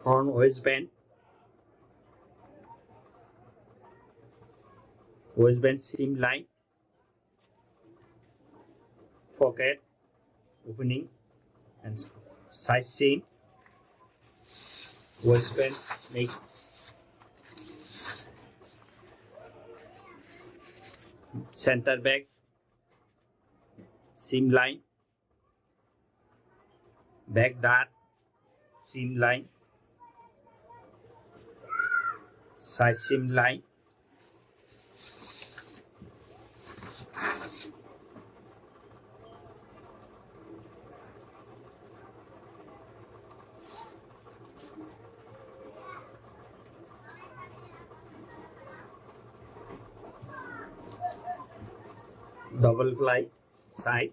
front waistband, seam line, pocket opening and side seam, waistband make center back, seam line, back dart, seam line, side seam line, double ply side,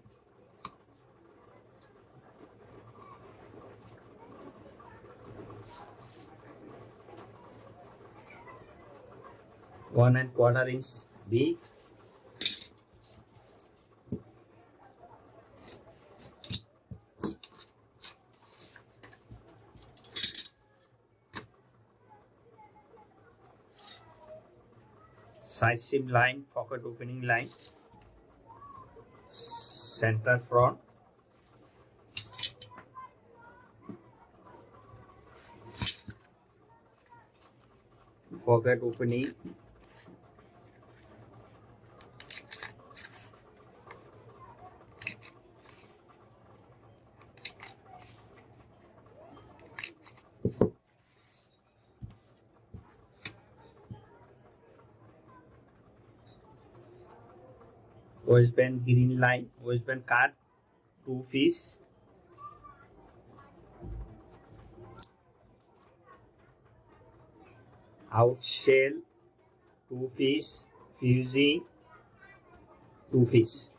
one and quarter inch V, side seam line, pocket opening line, center front, pocket opening, waistband green line, waistband cut 2 piece, out shell 2 piece, fusing 2 piece.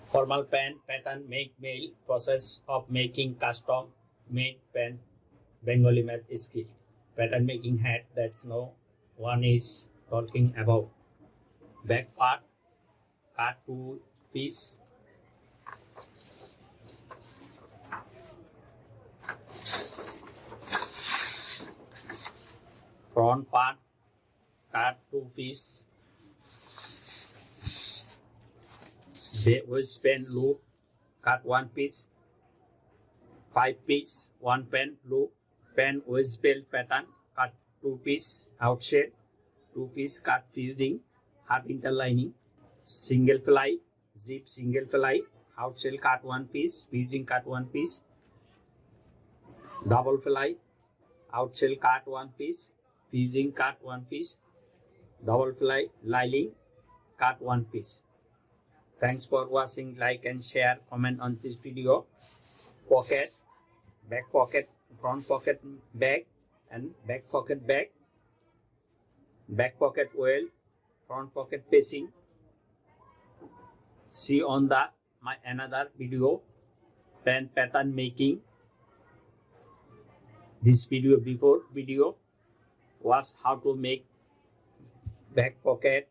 Formal pant pattern make mail, process of making custom made pant, Bengali made skill. Pattern making hat, that's no one is talking about. Back part cut 2 piece, front part cut 2 piece, waistband loop cut 1 piece, 5 piece 1 pant loop, pant waistband pattern cut 2 piece, outside 2 piece cut fusing, half interlining, single ply, zip single ply, outside cut 1 piece, fusing cut 1 piece, double ply, outside cut 1 piece, fusing cut 1 piece, double ply, lining cut 1 piece. Thanks for watching. Like and share, comment on this video. Pocket, back pocket, front pocket back and back pocket back, back pocket well, front pocket facing. See on the my another video, pant pattern making. This video before video was how to make back pocket,